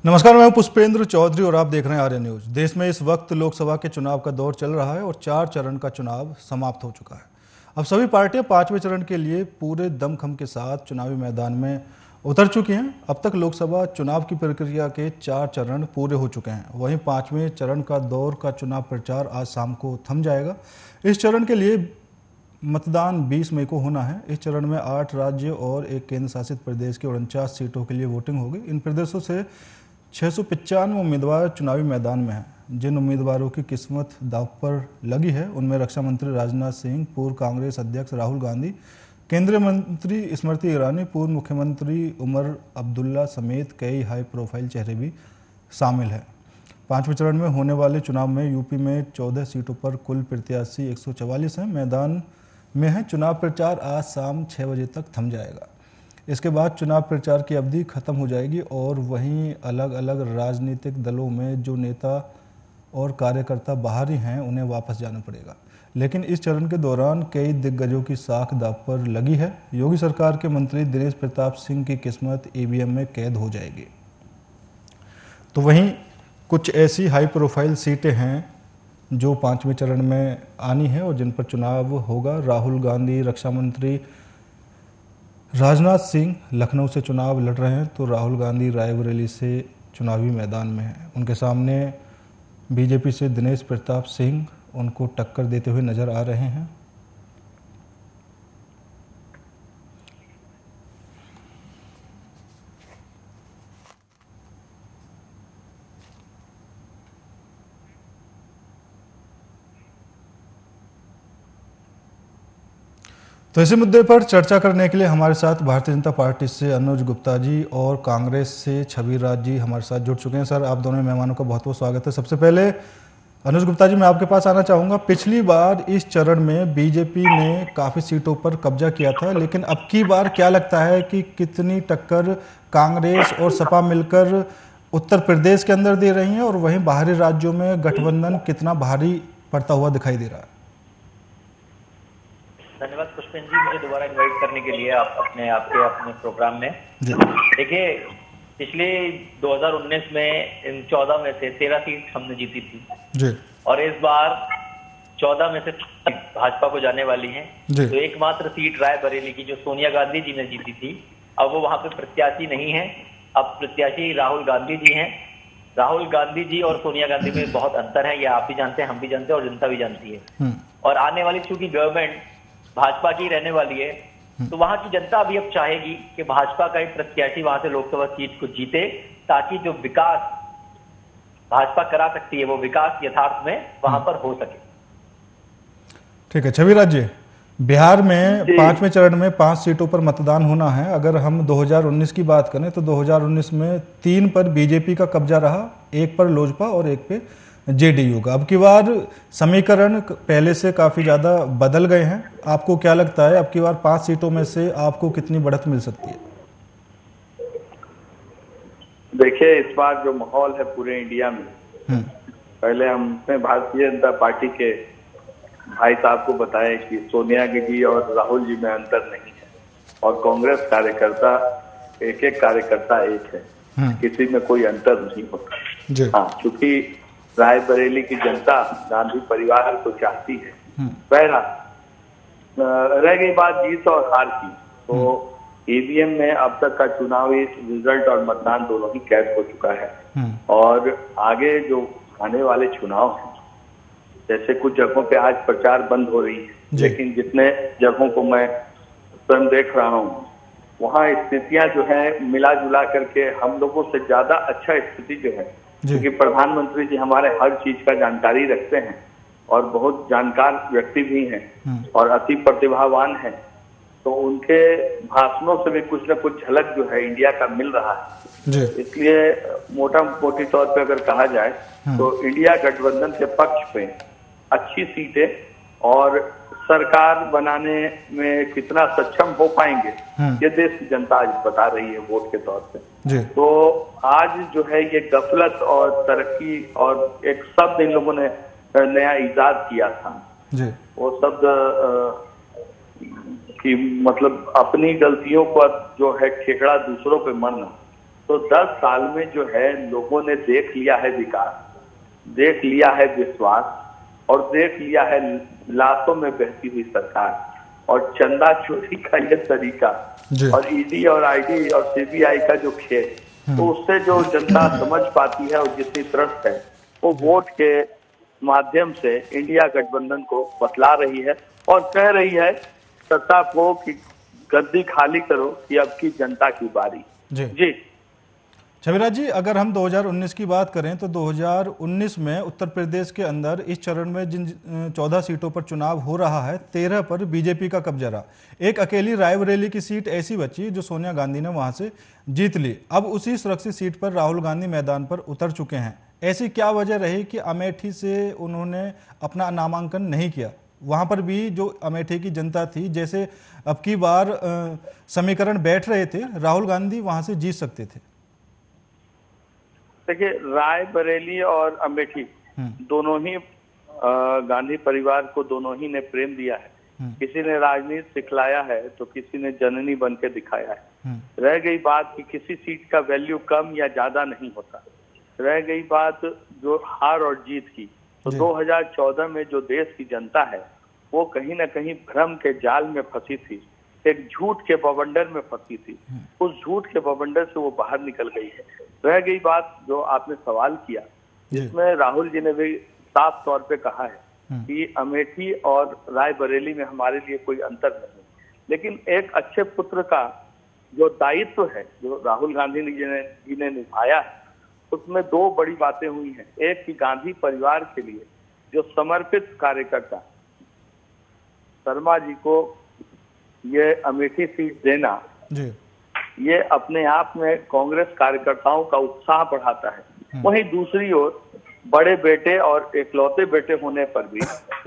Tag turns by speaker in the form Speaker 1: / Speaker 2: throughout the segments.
Speaker 1: नमस्कार, मैं हूं पुष्पेंद्र चौधरी और आप देख रहे हैं आर्य न्यूज। देश में इस वक्त लोकसभा के चुनाव का दौर चल रहा है और 4 चरण का चुनाव समाप्त हो चुका है। अब सभी पार्टियां 5वें चरण के लिए पूरे दमखम के साथ चुनावी मैदान में उतर चुकी हैं। अब तक लोकसभा चुनाव की प्रक्रिया के 4 चरण पूरे हो चुके हैं। वहीं 5वें चरण का दौर का चुनाव प्रचार आज शाम को थम जाएगा। इस चरण के लिए मतदान 20 मई को होना है। इस चरण में 8 राज्य और एक केंद्र शासित प्रदेश की 49 सीटों के लिए वोटिंग होगी। इन प्रदेशों से 695 उम्मीदवार चुनावी मैदान में हैं। जिन उम्मीदवारों की किस्मत दांव पर लगी है उनमें रक्षा मंत्री राजनाथ सिंह, पूर्व कांग्रेस अध्यक्ष राहुल गांधी, केंद्रीय मंत्री स्मृति ईरानी, पूर्व मुख्यमंत्री उमर अब्दुल्ला समेत कई हाई प्रोफाइल चेहरे भी शामिल हैं। 5वें चरण में होने वाले चुनाव में यूपी में 14 सीटों पर कुल प्रत्याशी 144 हैं मैदान में हैं। चुनाव प्रचार आज शाम 6 बजे तक थम जाएगा। इसके बाद चुनाव प्रचार की अवधि खत्म हो जाएगी और वहीं अलग अलग राजनीतिक दलों में जो नेता और कार्यकर्ता बाहरी हैं उन्हें वापस जाना पड़ेगा। लेकिन इस चरण के दौरान कई दिग्गजों की साख दांव पर लगी है। योगी सरकार के मंत्री दिनेश प्रताप सिंह की किस्मत ईवीएम में कैद हो जाएगी। तो वहीं कुछ ऐसी हाई प्रोफाइल सीटें हैं जो 5वें चरण में आनी है और जिन पर चुनाव होगा। राहुल गांधी रक्षा मंत्री राजनाथ सिंह लखनऊ से चुनाव लड़ रहे हैं, तो राहुल गांधी रायबरेली से चुनावी मैदान में हैं। उनके सामने बीजेपी से दिनेश प्रताप सिंह उनको टक्कर देते हुए नजर आ रहे हैं। तो इसी मुद्दे पर चर्चा करने के लिए हमारे साथ भारतीय जनता पार्टी से अनुज गुप्ता जी और कांग्रेस से छविराज जी हमारे साथ जुड़ चुके हैं। सर, आप दोनों मेहमानों का बहुत बहुत स्वागत है। सबसे पहले अनुज गुप्ता जी, मैं आपके पास आना चाहूँगा। पिछली बार इस चरण में बीजेपी ने काफ़ी सीटों पर कब्जा किया था, लेकिन अब की बार क्या लगता है कि कितनी टक्कर कांग्रेस और सपा मिलकर उत्तर प्रदेश के अंदर दे रही हैं और वहीं बाहरी राज्यों में गठबंधन कितना भारी पड़ता हुआ दिखाई दे रहा है?
Speaker 2: धन्यवाद पुष्पेंद्र जी, मुझे दोबारा इनवाइट करने के लिए अपने प्रोग्राम में। देखिए, पिछले 2019 में इन 14 में से 13 सीट हमने जीती थी
Speaker 1: जी।
Speaker 2: और इस बार 14 में से भाजपा को जाने वाली है। तो एकमात्र सीट रायबरेली की जो सोनिया गांधी जी ने जीती थी, अब वो वहां पे प्रत्याशी नहीं है। अब प्रत्याशी राहुल गांधी जी हैं। राहुल गांधी जी और सोनिया गांधी में बहुत अंतर है, यह आप भी जानते हैं, हम भी जानते हैं और जनता भी जानती है। और आने वाली चूंकि गवर्नमेंट भाजपा की रहने वाली है, तो वहां की जनता अभी अब चाहेगी कि भाजपा का एक प्रत्याशी वहां से लोकसभा सीट को जीते, ताकि जो विकास भाजपा करा सकती है वो विकास यथार्थ में वहां पर हो सके।
Speaker 1: ठीक है छविराज जी, बिहार में 5वें चरण में 5 सीटों पर मतदान होना है। अगर हम 2019 की बात करें तो 2019 में 3 पर बीजेपी का कब्जा रहा, 1 पर लोजपा और 1 पे जेडीयू का। अब की बार समीकरण पहले से काफी ज्यादा बदल गए हैं। आपको क्या लगता है अब की बार 5 सीटों में से आपको कितनी बढ़त मिल सकती है?
Speaker 3: देखिए, इस बार जो माहौल है पूरे इंडिया में, पहले हमने भारतीय जनता पार्टी के भाई साहब को बताया कि सोनिया जी और राहुल जी में अंतर नहीं है और कांग्रेस कार्यकर्ता एक कार्यकर्ता एक है, किसी में कोई अंतर नहीं होता। हाँ, क्योंकि रायबरेली की जनता गांधी परिवार को चाहती है। बहरहाल रह गई बात जीत और हार की, तो ईवीएम में अब तक का चुनावी रिजल्ट और मतदान दोनों ही कैद हो चुका है। और आगे जो आने वाले चुनाव हैं, जैसे कुछ जगहों पे आज प्रचार बंद हो रही है, लेकिन जितने जगहों को मैं स्वयं देख रहा हूँ, वहाँ स्थितियां जो है मिला जुला करके हम लोगों से ज्यादा अच्छा स्थिति जो है, क्योंकि प्रधानमंत्री जी हमारे हर चीज का जानकारी रखते हैं और बहुत जानकार व्यक्ति भी हैं और अति प्रतिभावान हैं, तो उनके भाषणों से भी कुछ न कुछ झलक जो है इंडिया का मिल रहा है। इसलिए मोटा मोटी तौर पे अगर कहा जाए तो इंडिया गठबंधन के पक्ष पे अच्छी सीटें और सरकार बनाने में कितना सक्षम हो पाएंगे ये देश की जनता आज बता रही है वोट के तौर पे। तो आज जो है ये गफलत और तरक्की और एक शब्द इन लोगों ने नया इजाद किया था, वो शब्द कि मतलब अपनी गलतियों पर जो है खेकड़ा दूसरों पे मरना, तो 10 साल में जो है लोगों ने देख लिया है विकास, देख लिया है विश्वास और देख लिया है लाशों में बहती हुई सरकार और चंदा चोरी का ये तरीका और ईडी और आईडी और सीबीआई का जो खेल, तो उससे जो जनता समझ पाती है और जितनी त्रस्त है वो वोट के माध्यम से इंडिया गठबंधन को बतला रही है और कह रही है सत्ता को कि गद्दी खाली करो कि अब की जनता की बारी। जी
Speaker 1: छविराज जी, अगर हम 2019 की बात करें तो 2019 में उत्तर प्रदेश के अंदर इस चरण में जिन 14 सीटों पर चुनाव हो रहा है, 13 पर बीजेपी का कब्जा रहा। एक अकेली रायबरेली की सीट ऐसी बची जो सोनिया गांधी ने वहां से जीत ली। अब उसी सुरक्षित सीट पर राहुल गांधी मैदान पर उतर चुके हैं। ऐसी क्या वजह रही कि अमेठी से उन्होंने अपना नामांकन नहीं किया? वहां पर भी जो अमेठी की जनता थी, जैसे अब की बार समीकरण बैठ रहे थे, राहुल गांधी वहां से जीत सकते थे।
Speaker 3: देखिए, रायबरेली और अमेठी दोनों ही गांधी परिवार को दोनों ही ने प्रेम दिया है। किसी ने राजनीति सिखलाया है तो किसी ने जननी बन के दिखाया है। रह गई बात कि किसी सीट का वैल्यू कम या ज्यादा नहीं होता। रह गई बात जो हार और जीत की, तो 2014 में जो देश की जनता है वो कहीं ना कहीं भ्रम के जाल में फंसी थी, एक झूठ के बवंडर में फंसी थी। उस झूठ के बवंडर से वो बाहर निकल गई है। रह गई बात जो आपने सवाल किया, जिसमें राहुल जी ने भी साफ तौर पे कहा है कि अमेठी और रायबरेली में हमारे लिए कोई अंतर नहीं, लेकिन एक अच्छे पुत्र का जो दायित्व है जो राहुल गांधी जी ने निभाया है, उसमें दो बड़ी बातें हुई हैं। एक कि गांधी परिवार के लिए जो समर्पित कार्यकर्ता शर्मा जी को ये अमेठी सीट देना ये अपने आप में कांग्रेस कार्यकर्ताओं का उत्साह बढ़ाता है। वहीं दूसरी ओर बड़े बेटे और इकलौते बेटे होने पर भी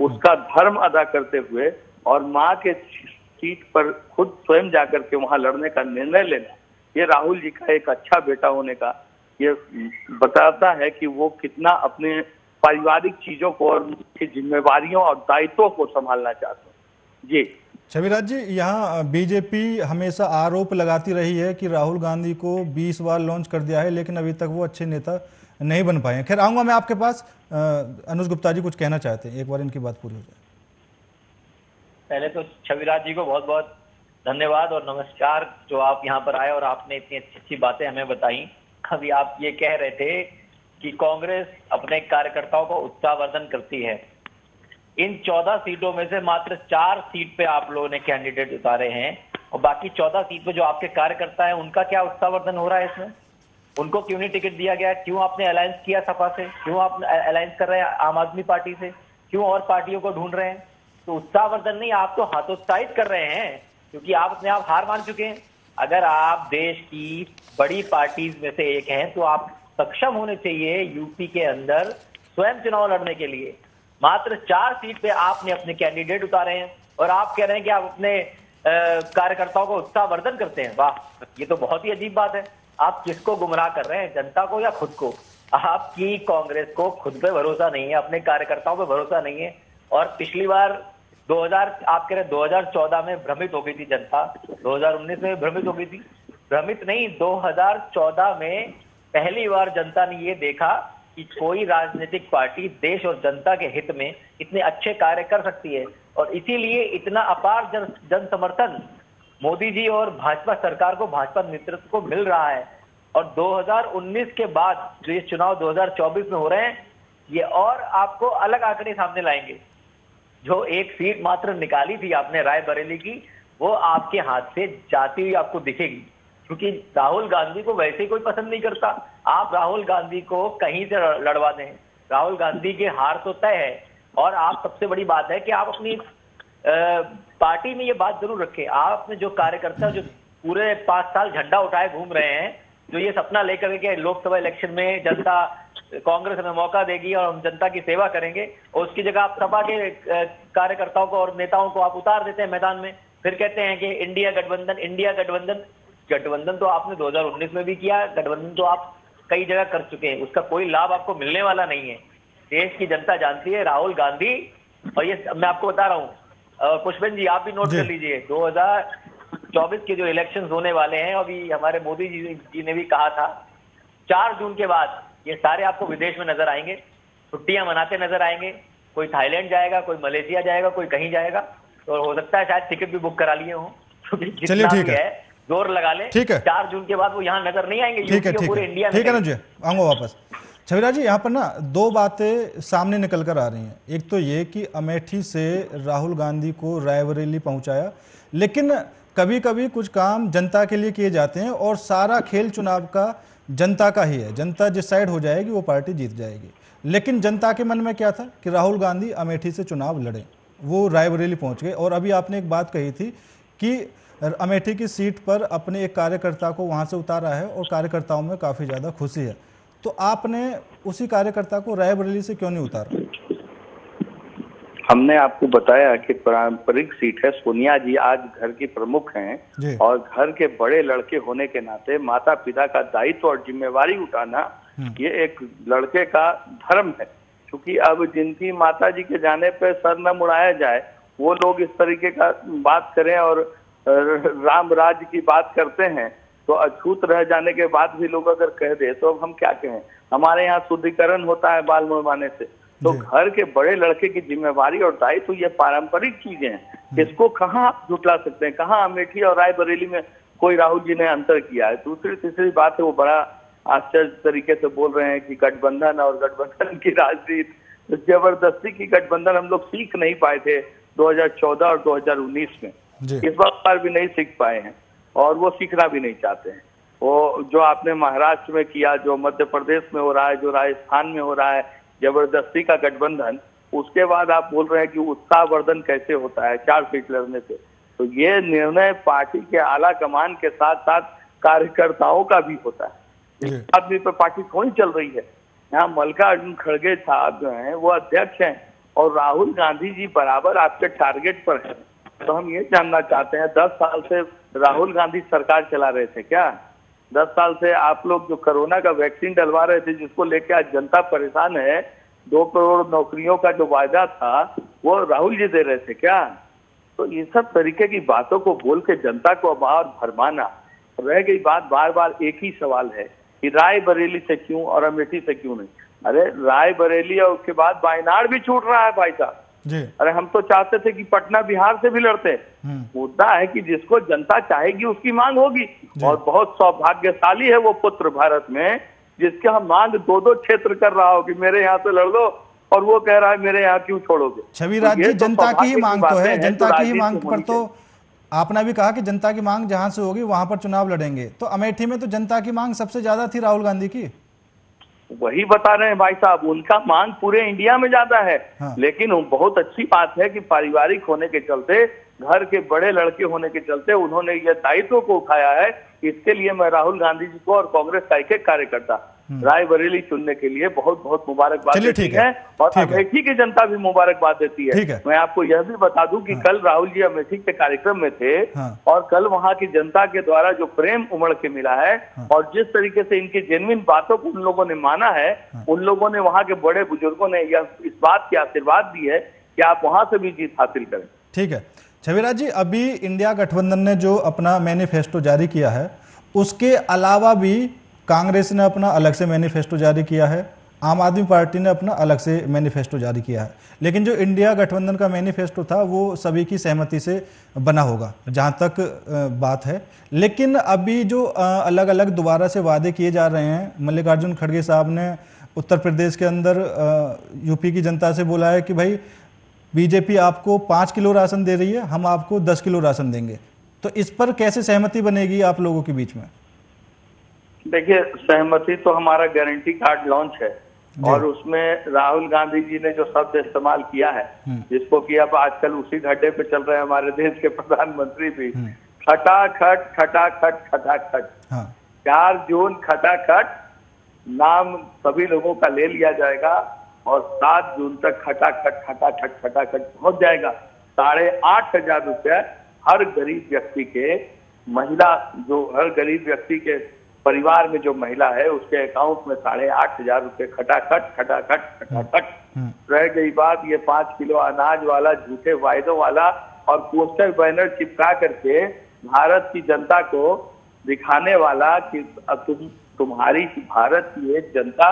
Speaker 3: उसका धर्म अदा करते हुए और मां के सीट पर खुद स्वयं जाकर के वहां लड़ने का निर्णय लेना, ये राहुल जी का एक अच्छा बेटा होने का ये बताता है कि वो कितना अपने पारिवारिक चीजों को और उनकी जिम्मेवारियों और दायित्वों को संभालना चाहते हैं। जी
Speaker 1: छविराज जी, यहाँ बीजेपी हमेशा आरोप लगाती रही है कि राहुल गांधी को 20 बार लॉन्च कर दिया है, लेकिन अभी तक वो अच्छे नेता नहीं बन पाए हैं। खैर, आऊंगा मैं आपके पास। अनुज गुप्ता जी कुछ कहना चाहते हैं, एक बार इनकी बात पूरी हो जाए।
Speaker 2: पहले तो छविराज जी को बहुत बहुत धन्यवाद और नमस्कार जो आप यहाँ पर आए और आपने इतनी अच्छी अच्छी बातें हमें बताई। अभी आप ये कह रहे थे कि कांग्रेस अपने कार्यकर्ताओं को उत्साहवर्धन करती है। इन 14 सीटों में से मात्र 4 सीट पे आप लोगों ने कैंडिडेट उतारे हैं और बाकी 14 सीट पे जो आपके कार्यकर्ता हैं उनका क्या उत्साहवर्धन हो रहा है इसमें? उनको क्यों नहीं टिकट दिया गया? क्यों आपने अलायंस किया सपा से? क्यों आप अलायंस कर रहे हैं आम आदमी पार्टी से? क्यों और पार्टियों को ढूंढ रहे हैं? तो उत्साहवर्धन नहीं, आप तो हतोत्साहित कर रहे हैं, क्योंकि आप अपने आप हार मान चुके हैं। अगर आप देश की बड़ी पार्टीज में से एक हैं तो आप सक्षम होने चाहिए यूपी के अंदर स्वयं चुनाव लड़ने के लिए। मात्र 4 सीट पे आपने अपने कैंडिडेट उतारे हैं और आप कह रहे हैं कि आप अपने कार्यकर्ताओं को उत्साहवर्धन करते हैं। वाह, ये तो बहुत ही अजीब बात है। आप किसको गुमराह कर रहे हैं, जनता को या खुद को? आपकी कांग्रेस को खुद पे भरोसा नहीं है, अपने कार्यकर्ताओं पे भरोसा नहीं है। और पिछली बार 2014 में भ्रमित हो गई थी जनता, 2019 में भ्रमित हो गई थी। भ्रमित नहीं, 2014 में पहली बार जनता ने ये देखा कि कोई राजनीतिक पार्टी देश और जनता के हित में इतने अच्छे कार्य कर सकती है। और इसीलिए इतना अपार जन समर्थन मोदी जी और भाजपा सरकार को, भाजपा नेतृत्व को मिल रहा है। और 2019 के बाद जो ये चुनाव 2024 में हो रहे हैं, ये और आपको अलग आंकड़े सामने लाएंगे। जो एक सीट मात्र निकाली थी आपने रायबरेली की, वो आपके हाथ से जाती हुई आपको दिखेगी, क्योंकि राहुल गांधी को वैसे ही कोई पसंद नहीं करता। आप राहुल गांधी को कहीं से लड़वा दें, राहुल गांधी की हार तो तय है। और आप, सबसे बड़ी बात है कि आप अपनी पार्टी में ये बात जरूर रखें, आपने जो कार्यकर्ता जो पूरे 5 साल झंडा उठाए घूम रहे हैं, जो ये सपना लेकर के लोकसभा इलेक्शन में जनता कांग्रेस हमें मौका देगी और हम जनता की सेवा करेंगे, और उसकी जगह आप सपा के कार्यकर्ताओं को और नेताओं को आप उतार देते हैं मैदान में। फिर कहते हैं कि इंडिया गठबंधन, इंडिया गठबंधन। गठबंधन तो आपने 2019 में भी किया, गठबंधन तो आप कई जगह कर चुके हैं, उसका कोई लाभ आपको मिलने वाला नहीं है। देश की जनता जानती है राहुल गांधी, और ये मैं आपको बता रहा हूँ, पुष्पेंद्र जी आप भी नोट कर लीजिए, 2024 के जो इलेक्शन होने वाले हैं, अभी हमारे मोदी जी ने भी कहा था 4 जून के बाद ये सारे आपको विदेश में नजर आएंगे, छुट्टियां मनाते नजर आएंगे। कोई थाईलैंड जाएगा, कोई मलेशिया जाएगा, कोई कहीं जाएगा, तो हो सकता है शायद टिकट भी बुक करा लिए हो।
Speaker 1: चलिए ठीक है,
Speaker 2: जोर लगा ले,
Speaker 1: ठीक है,
Speaker 2: 4 जून के बाद वो यहाँ नजर नहीं आएंगे।
Speaker 1: ठीक है, पूरे इंडिया में। ठीक है ना जी, आऊंगा वापस। छविराज जी, यहाँ पर ना 2 बातें सामने निकल कर आ रही हैं। एक तो ये कि अमेठी से राहुल गांधी को रायबरेली पहुंचाया, लेकिन कभी कभी कुछ काम जनता के लिए किए जाते हैं और सारा खेल चुनाव का जनता का ही है। जनता जिस साइड हो जाएगी वो पार्टी जीत जाएगी। लेकिन जनता के मन में क्या था कि राहुल गांधी अमेठी से चुनाव लड़े, वो रायबरेली पहुंच गए। और अभी आपने एक बात कही थी कि अमेठी की सीट पर अपने एक कार्यकर्ता को वहां से उतारा है और कार्यकर्ताओं में काफी ज्यादा खुशी है, तो आपने उसी कार्यकर्ता को रायबरेली से क्यों नहीं उतारा?
Speaker 3: हमने आपको बताया कि पारंपरिक सीट है, सोनिया जी आज घर की प्रमुख हैं और घर के बड़े लड़के होने के नाते माता पिता का दायित्व और जिम्मेवारी उठाना ये एक लड़के का धर्म है। क्योंकि अब जिनकी माता जी के जाने पे सर न मुड़ाया जाए, वो लोग इस तरीके का बात करें और राम राज्य की बात करते हैं, तो अछूत रह जाने के बाद भी लोग अगर कह दे तो अब हम क्या कहें। हमारे यहाँ शुद्धिकरण होता है बाल मुड़वाने से, तो घर के बड़े लड़के की जिम्मेवारी और दायित्व तो ये पारंपरिक चीजें हैं, इसको कहाँ आप जुटला सकते हैं? कहाँ अमेठी और रायबरेली में कोई राहुल जी ने अंतर किया है? दूसरी तीसरी बात है, वो बड़ा आश्चर्य तरीके से बोल रहे हैं कि गठबंधन और गठबंधन की राजनीति, तो जबरदस्ती की गठबंधन हम लोग सीख नहीं पाए थे 2014 और 2019 में, इस बार भी नहीं सीख पाए हैं और वो सीखना भी नहीं चाहते हैं। वो जो आपने महाराष्ट्र में किया, जो मध्य प्रदेश में हो रहा है, जो राजस्थान में हो रहा है, जबरदस्ती का गठबंधन, उसके बाद आप बोल रहे हैं कि उत्साहवर्धन कैसे होता है 4 सीट लड़ने से। तो ये निर्णय पार्टी के आला कमान के साथ साथ कार्यकर्ताओं का भी होता है। इस आदमी पर पार्टी थोड़ी चल रही है। यहाँ मल्लिकार्जुन खड़गे साहब जो हैं वो अध्यक्ष हैं और राहुल गांधी जी बराबर आपके टारगेट पर है। तो हम ये जानना चाहते हैं, 10 साल से राहुल गांधी सरकार चला रहे थे क्या? 10 साल से आप लोग जो कोरोना का वैक्सीन डलवा रहे थे, जिसको लेकर आज जनता परेशान है, 2 करोड़ नौकरियों का जो वायदा था वो राहुल जी दे रहे थे क्या? तो ये सब तरीके की बातों को बोल के जनता को बाहर भरमाना। रह गई बात, बार बार एक ही सवाल है कि रायबरेली से क्यों और अमेठी से क्यों नहीं? अरे रायबरेली और उसके बाद वायनाड भी छूट रहा है भाई साहब। अरे हम तो चाहते थे कि पटना बिहार से भी लड़ते। मुद्दा है कि जिसको जनता चाहेगी उसकी मांग होगी, और बहुत सौभाग्यशाली है वो पुत्र भारत में जिसका मांग 2-2 क्षेत्र कर रहा हो कि मेरे यहाँ से लड़ लो, और वो कह रहा है मेरे यहाँ क्यों छोड़ोगे।
Speaker 1: छविराज जी, जनता की ही मांग तो है, जनता की ही मांग पर तो आपने भी कहा कि जनता की मांग जहां से होगी वहां पर चुनाव लड़ेंगे। तो अमेठी में तो जनता की मांग सबसे ज्यादा थी राहुल गांधी की।
Speaker 3: वही बता रहे हैं भाई साहब, उनका मांग पूरे इंडिया में ज्यादा है। हाँ। लेकिन बहुत अच्छी बात है कि पारिवारिक होने के चलते, घर के बड़े लड़के होने के चलते उन्होंने ये दायित्व को उठाया है। इसके लिए मैं राहुल गांधी जी को और कांग्रेस का एक कार्यकर्ता रायबरेली चुनने के लिए बहुत बहुत मुबारकबाद देती है, और अमेठी की जनता भी मुबारकबाद देती है। मैं आपको यह भी बता दूं कि कल राहुल जी अमेठी के कार्यक्रम में थे, और कल वहां की जनता के द्वारा जो प्रेम उमड़ के मिला है और जिस तरीके से इनकी जेन्युइन बातों को उन लोगों ने माना है, उन लोगों ने, वहां के बड़े बुजुर्गों ने यह इस बात की आशीर्वाद दी है कि आप वहां से भी जीत हासिल करें।
Speaker 1: ठीक है छविराज जी, अभी इंडिया गठबंधन ने जो अपना मैनिफेस्टो जारी किया है, उसके अलावा भी कांग्रेस ने अपना अलग से मैनिफेस्टो जारी किया है, आम आदमी पार्टी ने अपना अलग से मैनिफेस्टो जारी किया है। लेकिन जो इंडिया गठबंधन का मैनिफेस्टो था वो सभी की सहमति से बना होगा जहां तक बात है। लेकिन अभी जो अलग अलग दोबारा से वादे किए जा रहे हैं, मल्लिकार्जुन खड़गे साहब ने उत्तर प्रदेश के अंदर यूपी की जनता से बोला है कि भाई बीजेपी आपको 5 किलो राशन दे रही है, हम आपको 10 किलो राशन देंगे। तो इस पर कैसे सहमति बनेगी आप लोगों के बीच में?
Speaker 3: देखिए, सहमति तो हमारा गारंटी कार्ड लॉन्च है, और उसमें राहुल गांधी जी ने जो शब्द इस्तेमाल किया है, जिसको कि अब आजकल उसी घड्डे पे चल रहे हैं हमारे देश के प्रधानमंत्री भी, खटाखट खटाखट खटाखट। 4 जून खटाखट नाम सभी लोगों का ले लिया जाएगा, और 7 जून तक खटाखट खटाखट खटाखट पहुंच जाएगा। 8,500 रुपये हर गरीब व्यक्ति के, महिला जो हर गरीब व्यक्ति के परिवार में जो महिला है उसके अकाउंट में 8,500 रुपये खटाखट खटाखट खटाखट। रह गई बात ये 5 किलो अनाज वाला, झूठे वायदों वाला और पोस्टर बैनर चिपका करके भारत की जनता को दिखाने वाला कि अब तुम्हारी भारत की एक जनता,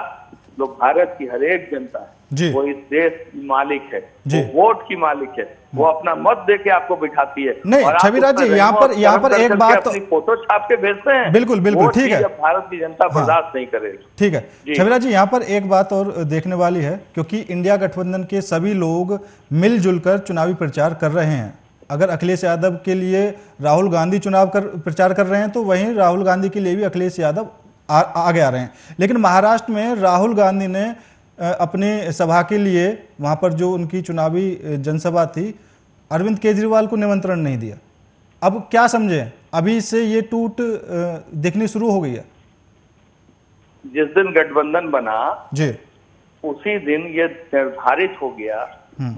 Speaker 3: जो भारत की हर एक जनता है, वो इस देश की मालिक है, वो वोट की मालिक है, वो अपना मत दे के आपको बिठाती है।
Speaker 1: नहीं छविराज जी, यहाँ पर एक बात,
Speaker 3: अपनी फोटो छाप के भेजते हैं।
Speaker 1: बिल्कुल बिल्कुल ठीक है,
Speaker 3: भारत की जनता बर्दाश्त नहीं करेगी।
Speaker 1: ठीक है छविराज जी, यहाँ पर एक बात और देखने वाली है, क्योंकि इंडिया गठबंधन के सभी लोग मिलजुल कर चुनावी प्रचार कर रहे हैं। अगर अखिलेश यादव के लिए राहुल गांधी प्रचार कर रहे हैं, तो वहीं राहुल गांधी के लिए भी अखिलेश यादव आगे आ रहे हैं। लेकिन महाराष्ट्र में राहुल गांधी ने अपनी सभा के लिए, वहां पर जो उनकी चुनावी जनसभा थी, अरविंद केजरीवाल को निमंत्रण नहीं दिया। अब क्या समझे, अभी से ये टूट दिखनी शुरू हो गई है।
Speaker 3: जिस दिन गठबंधन बना
Speaker 1: जी,
Speaker 3: उसी दिन ये निर्धारित हो गया।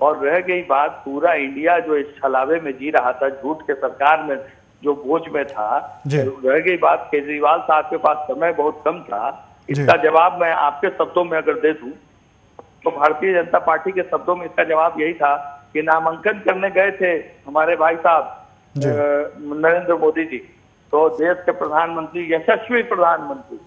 Speaker 3: और रह गई बात, पूरा इंडिया जो इस छलावे में जी रहा था, झूठ के सरकार में जो बोझ में था, रह गई बात, केजरीवाल साहब के पास समय बहुत कम था। इसका जवाब मैं आपके शब्दों में अगर दे दूं, तो भारतीय जनता पार्टी के शब्दों में इसका जवाब यही था कि नामांकन करने गए थे हमारे भाई साहब नरेंद्र मोदी जी, तो देश के प्रधानमंत्री, यशस्वी प्रधानमंत्री,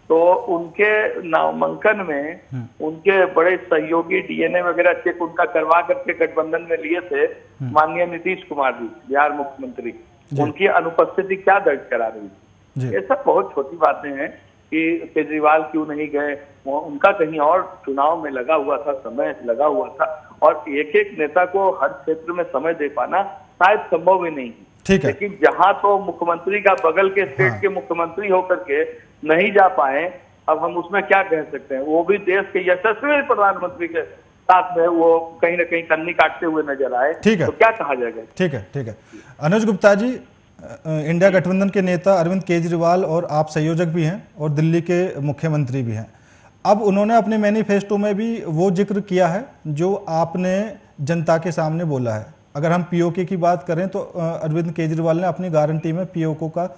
Speaker 3: तो उनके नामांकन में उनके बड़े सहयोगी डीएनए वगैरह चेक उनका करवा करके गठबंधन में लिए थे माननीय नीतीश कुमार जी, बिहार मुख्यमंत्री। उनकी अनुपस्थिति क्या दर्ज करा रही थी? ये सब बहुत छोटी बातें हैं कि केजरीवाल क्यों नहीं गए, उनका कहीं और चुनाव में लगा हुआ था, समय लगा हुआ था। और एक एक नेता को हर क्षेत्र में समय दे पाना शायद संभव ही नहीं है।
Speaker 1: ठीक है,
Speaker 3: लेकिन जहां तो मुख्यमंत्री का बगल के स्टेट के मुख्यमंत्री होकर के नहीं जा पाए, अब हम उसमें क्या कह सकते हैं। वो भी देश के यशस्वी प्रधानमंत्री के साथ में वो कहीं ना कहीं कन्नी काटते हुए नजर आए,
Speaker 1: ठीक है,
Speaker 3: तो क्या कहा जाएगा।
Speaker 1: ठीक है, ठीक है। अनुज गुप्ता जी, इंडिया गठबंधन के नेता अरविंद केजरीवाल और आप संयोजक भी हैं और दिल्ली के मुख्यमंत्री भी हैं। अब उन्होंने अपने मैनिफेस्टो में भी वो जिक्र किया है जो आपने जनता के सामने बोला है। अगर हम पीओके की बात करें, तो अरविंद केजरीवाल ने अपनी गारंटी में पीओके का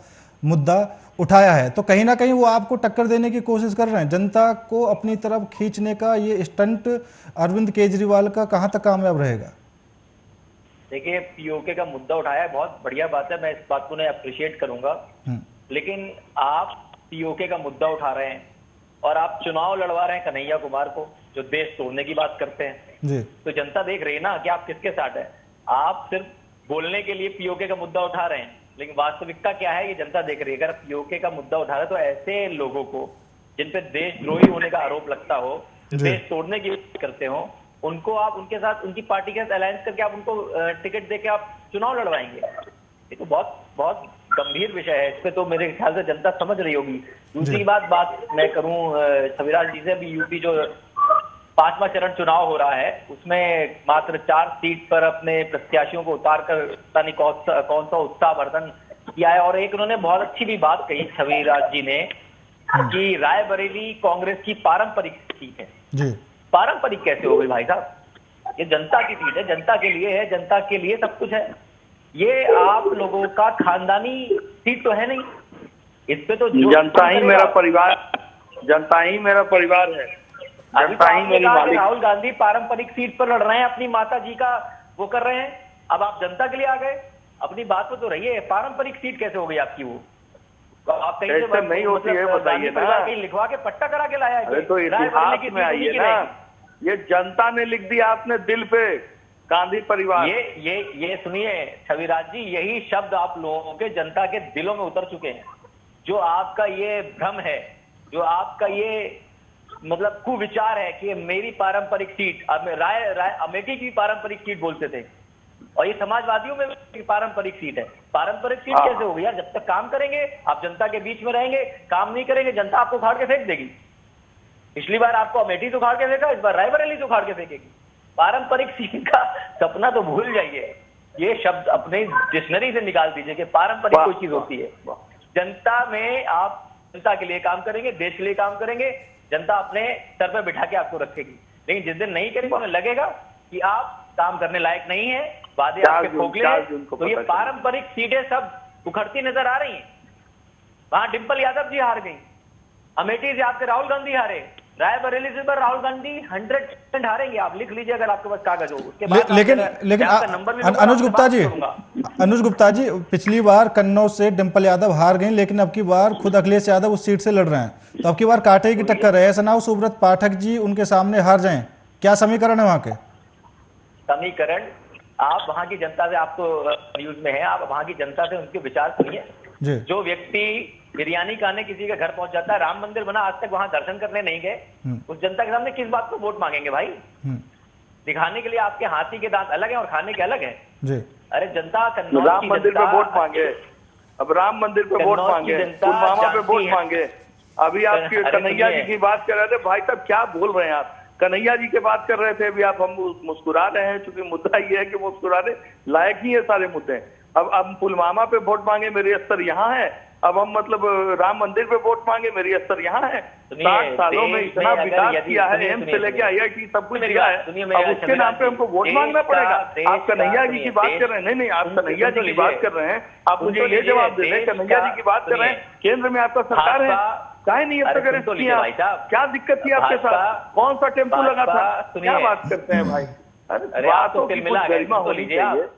Speaker 1: मुद्दा उठाया है, तो कहीं ना कहीं वो आपको टक्कर देने की कोशिश कर रहे हैं। जनता को अपनी तरफ खींचने का ये स्टंट अरविंद केजरीवाल का कहां तक कामयाब रहेगा?
Speaker 2: देखिए, पीओके का मुद्दा उठाया है, बहुत बढ़िया बात है, मैं इस बात को अप्रिशिएट करूंगा। लेकिन आप पीओके का मुद्दा उठा रहे हैं और आप चुनाव लड़वा रहे हैं कन्हैया कुमार को, जो देश तोड़ने की बात करते हैं जी। तो जनता देख रही है ना कि आप किसके साथ हैं। आप सिर्फ बोलने के लिए पीओके का मुद्दा उठा रहे हैं, लेकिन वास्तविकता क्या है ये जनता देख रही है। अगर पीओके का मुद्दा उठा रहे हैं, तो ऐसे लोगों को जिन पे देशद्रोही होने का आरोप लगता हो, जो देश तोड़ने की बात करते हो, उनको आप उनके साथ, उनकी पार्टी के साथ अलायंस करके आप उनको टिकट देके आप चुनाव लड़वाएंगे। ये तो बहुत बहुत गंभीर विषय है। इस पे तो मेरे ख्याल से जनता समझ रही होगी। दूसरी बात मैं करूं छविराज जी से, अभी यूपी जो 5वां चरण चुनाव हो रहा है, उसमें मात्र 4 सीट पर अपने प्रत्याशियों को उतार कर पता नहीं कौन सा उत्साहवर्धन किया है। और एक उन्होंने बहुत अच्छी भी बात कही छविराज जी ने कि रायबरेली कांग्रेस की पारंपरिक सीट है जी। पारंपरिक कैसे हो गई भाई साहब? ये जनता की सीट है, जनता के लिए है, जनता के लिए सब कुछ है। ये आप लोगों का खानदानी सीट तो है नहीं। इस पे तो
Speaker 3: जनता ही मेरा परिवार, जनता ही मेरा परिवार है, जनता ही मेरी मालिक।
Speaker 2: राहुल गांधी पारंपरिक सीट पर लड़ रहे हैं, अपनी माता जी का वो कर रहे हैं। अब आप जनता के लिए आ गए, अपनी बात पे तो रहिए। पारंपरिक सीट कैसे हो गई आपकी? वो तो आप कहीं से
Speaker 3: नहीं होती है, बताइए ना।
Speaker 2: कहीं लिखवा के पट्टा करा के लाया है।
Speaker 3: तो इतिहास में आइए ना, ये जनता ने लिख दिया आपने दिल पे, गांधी परिवार।
Speaker 2: ये सुनिए छविराज जी, यही शब्द आप लोगों के जनता के दिलों में उतर चुके हैं। जो आपका ये भ्रम है, जो आपका ये मतलब कुविचार है कि मेरी पारंपरिक सीट, अब अमेठी की पारंपरिक सीट बोलते थे, और ये समाजवादियों में पारंपरिक सीट है। पारंपरिक सीट कैसे होगी यार? जब तक काम करेंगे, आप जनता के बीच में रहेंगे, काम नहीं करेंगे, जनता आपको उखाड़ के फेंक देगी। पिछली बार आपको अमेठी से उखाड़ के फेंका, इस बार रायबरेली से उखाड़ के फेंकेगी। पारंपरिक सीट का सपना तो भूल जाइए। ये शब्द अपने डिक्शनरी से निकाल दीजिए कि पारंपरिक कोई चीज होती है। जनता में आप जनता के लिए काम करेंगे, देश के लिए काम करेंगे, जनता अपने सर पर बिठा के आपको रखेगी। लेकिन जिस दिन नहीं करेंगे, उन्हें लगेगा कि आप काम करने लायक नहीं है, वादे आपके खोखले हैं। तो ये पारंपरिक सीटें सब उखड़ती नजर आ रही हैं। वहां डिंपल यादव जी हार गई, अमेठी से आपके राहुल गांधी हारे, रायबरेली से पर राहुल गांधी 100% हारेंगे। आप लिख लीजिए अगर आपके पास कागज हो। उसके बाद
Speaker 1: लेकिन अनुज गुप्ता जी पिछली बार कन्नौज से डिंपल यादव हार गई, लेकिन अब की बार खुद अखिलेश यादव उस सीट से लड़ रहे हैं, तो अब की बार कांटे की टक्कर है। ऐसा ना हो सुब्रत पाठक जी उनके सामने हार जाएं, क्या समीकरण है वहां के?
Speaker 2: समीकरण आप वहां की जनता से, आप तो न्यूज में है, आप वहां की जनता से उनके विचार सुनिए। जो व्यक्ति बिरयानी खाने किसी के घर पहुंच जाता है, राम मंदिर बना, आज तक वहां दर्शन करने नहीं गए, उस जनता के सामने किस बात को वोट मांगेंगे भाई? दिखाने के लिए आपके हाथी के दांत अलग है और खाने के अलग है जी। अरे जनता
Speaker 3: राम मंदिर पे वोट मांगे, अब राम मंदिर पे वोट मांगे, पुलवामा पे वोट मांगे। अभी आप कन्हैया जी की बात कर रहे थे, भाई साहब क्या बोल रहे हैं आप? कन्हैया जी की बात कर रहे थे, अभी आप हम मुस्कुरा रहे हैं, क्योंकि मुद्दा ये है कि मुस्कुराने लायक ही है सारे मुद्दे। अब पुलवामा पे वोट मांगे, मेरी अस्तर यहाँ है। अब हम मतलब राम मंदिर पे वोट मांगे, मेरी अस्तर यहाँ है। 60 सालों में इतना विकास किया है, एम्स से लेके IIT सब कुछ किया है, अब उसके नाम पे हमको वोट मांगना पड़ेगा? आप कन्हैया जी की बात कर रहे हैं? नहीं, आप कन्हैया जी की बात कर रहे हैं, आप मुझे ये जवाब दे दें, कन्हैया जी की बात कर रहे हैं, केंद्र में आपका सरकार है, काहे नहीं अब तक अरेस्ट किया? क्या दिक्कत थी आपके साथ? कौन सा टेम्पो लगा था? क्या बात करते हैं भाई? अरे बातों की कुछ गरिमा होनी चाहिए।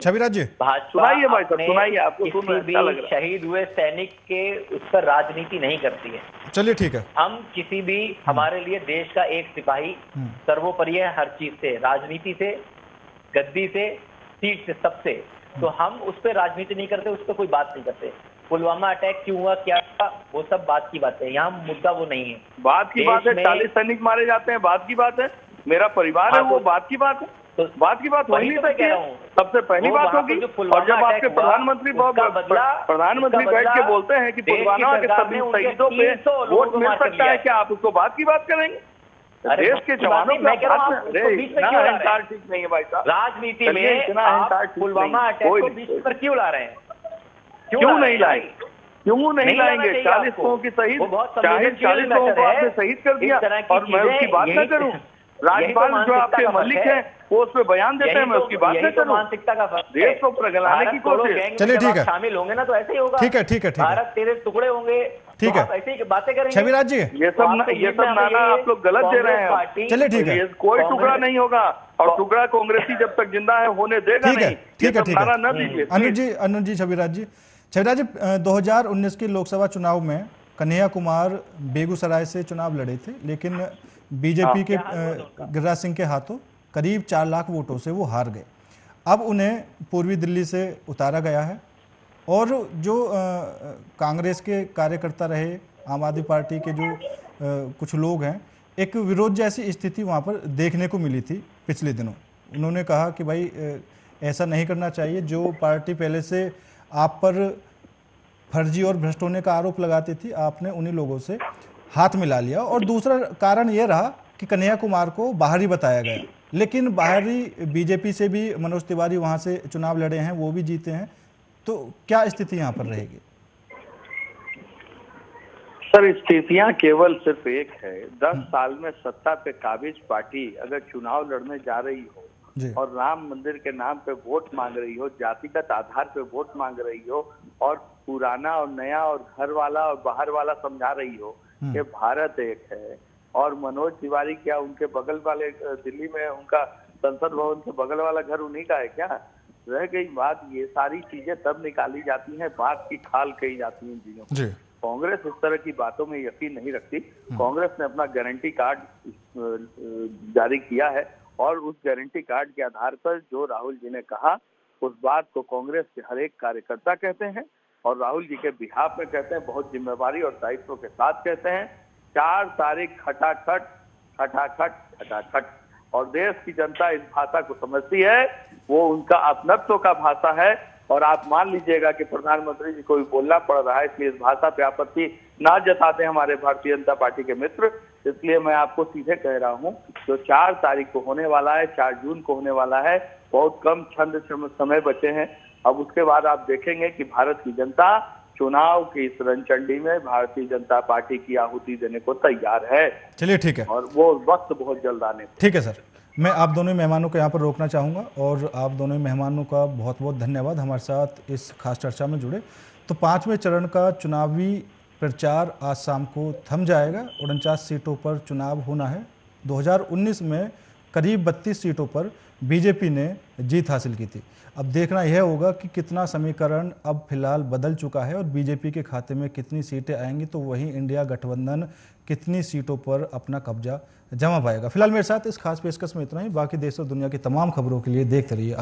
Speaker 1: छविराज जी
Speaker 3: सुनाइए भाई साहब, सुनाइए। आपको
Speaker 2: किसी भी शहीद हुए सैनिक के उस पर राजनीति नहीं करती है।
Speaker 1: चलिए ठीक है।
Speaker 2: हम किसी भी, हमारे लिए देश का एक सिपाही सर्वोपरि है हर चीज से, राजनीति से, गद्दी से, सीट से, सबसे। तो हम उस पर राजनीति नहीं करते, उस पर कोई बात नहीं करते। पुलवामा अटैक क्यों हुआ, क्या हुआ, वो सब बात की बात है। यहाँ मुद्दा वो नहीं है।
Speaker 3: बात की बात है, 40 सैनिक मारे जाते हैं, बात की बात है। मेरा परिवार है, वो बात की बात है। तो बात की बात वही नहीं सकती है। सबसे पहली बात होगी, और जब आपके प्रधानमंत्री बैठ के बोलते हैं कि पुलवामा के सभी शहीदों पे वोट मिल सकता है, क्या आप उसको बात की बात करेंगे? देश के जवानों का अहंकार ठीक नहीं है भाई साहब।
Speaker 2: राजनीति में पुलवामा अटैक को बीच पर क्यों ला रहे हैं?
Speaker 3: क्यों नहीं लाएंगे? क्यों नहीं लाएंगे? 40 लोगों की शहीद, 40 लोगों को आपने शहीद कर दिया और मैं उसकी बात न करूं? राज्यपाल जो आपके मलिक हैं वो उस पर बयान देते हैं, मैं उसकी बात नहीं करूं?
Speaker 2: मानसिकता का
Speaker 3: देश को प्रगलाने की कोशिश।
Speaker 1: चलिए ठीक है,
Speaker 2: शामिल होंगे ना तो ऐसे ही होगा।
Speaker 1: ठीक है ठीक है,
Speaker 2: भारत तेरे टुकड़े होंगे,
Speaker 1: ठीक है,
Speaker 2: ऐसे ही बातें करेंगे।
Speaker 1: छविराज जी
Speaker 3: ये सब नाना आप लोग गलत दे रहे हैं।
Speaker 1: चलिए ठीक है,
Speaker 3: कोई टुकड़ा नहीं होगा, और टुकड़ा कांग्रेसी जब तक जिंदा है होने देगा नहीं।
Speaker 1: ठीक है,
Speaker 3: नारा न दीजिए।
Speaker 1: अनुज जी, छविराज जी 2019 के लोकसभा चुनाव में कन्हैया कुमार बेगूसराय से चुनाव लड़े थे, लेकिन बीजेपी के गिरिराज सिंह के हाथों करीब 4 लाख वोटों से वो हार गए। अब उन्हें पूर्वी दिल्ली से उतारा गया है, और जो कांग्रेस के कार्यकर्ता रहे, आम आदमी पार्टी के जो कुछ लोग हैं, एक विरोध जैसी स्थिति वहाँ पर देखने को मिली थी पिछले दिनों। उन्होंने कहा कि भाई ऐसा नहीं करना चाहिए। जो पार्टी पहले से आप पर फर्जी और भ्रष्ट होने का आरोप लगाती थी, आपने उन्हीं लोगों से हाथ मिला लिया। और दूसरा कारण यह रहा कि कन्हैया कुमार को बाहरी बताया गया, लेकिन बाहरी बीजेपी से भी मनोज तिवारी वहां से चुनाव लड़े हैं, वो भी जीते हैं। तो क्या स्थिति यहाँ पर रहेगी?
Speaker 3: सर, स्थितियां केवल सिर्फ एक है, 10 साल में सत्ता पे काबिज पार्टी अगर चुनाव लड़ने जा रही हो और राम मंदिर के नाम पे वोट मांग रही हो, जातिगत आधार पे वोट मांग रही हो, और पुराना और नया और घर वाला और बाहर वाला समझा रही हो कि भारत एक है, और मनोज तिवारी क्या उनके बगल वाले दिल्ली में उनका संसद भवन के बगल वाला घर उन्हीं का है क्या? रह गई बात, ये सारी चीजें तब निकाली जाती हैं, बात की खाल कही जाती है चीजों। कांग्रेस इस तरह की बातों में यकीन नहीं रखती। कांग्रेस ने अपना गारंटी कार्ड जारी किया है, और उस गारंटी कार्ड के आधार पर जो राहुल जी ने कहा उस बात को कांग्रेस के हर एक कार्यकर्ता कहते हैं, और राहुल जी के बिहाफ में कहते हैं, बहुत जिम्मेवारी और दायित्व के साथ कहते हैं। 4 तारीख खटाखट खटाखट खटाखट, और देश की जनता इस भाषा को समझती है, वो उनका अपनत्व का भाषा है। और आप मान लीजिएगा कि प्रधानमंत्री जी को भी बोलना पड़ रहा है, इसलिए इस भाषा पे आपत्ति ना जताते हमारे भारतीय जनता पार्टी के मित्र। इसलिए मैं आपको सीधे कह रहा हूं, जो 4 तारीख को होने वाला है, 4 जून को होने वाला है, बहुत कम छंद समय बचे हैं। अब उसके बाद आप देखेंगे कि भारत की जनता चुनाव की इस रणचंडी में भारतीय जनता पार्टी की आहुति देने को तैयार है।
Speaker 1: चलिए ठीक है,
Speaker 3: और वो वक्त बहुत जल्द आने।
Speaker 1: ठीक है सर, मैं आप दोनों मेहमानों को यहाँ पर रोकना चाहूँगा, और आप दोनों मेहमानों का बहुत बहुत धन्यवाद हमारे साथ इस खास चर्चा में जुड़े। तो 5वें चरण का चुनावी प्रचार आज शाम को थम जाएगा। 49 सीटों पर चुनाव होना है। 2019 में करीब 32 सीटों पर बीजेपी ने जीत हासिल की थी। अब देखना यह होगा कि कितना समीकरण अब फिलहाल बदल चुका है और बीजेपी के खाते में कितनी सीटें आएंगी, तो वहीं इंडिया गठबंधन कितनी सीटों पर अपना कब्जा जमा पाएगा। फिलहाल मेरे साथ इस खास पेशकश में इतना ही। बाकी देश और दुनिया की तमाम खबरों के लिए देखते रहिए आर्य।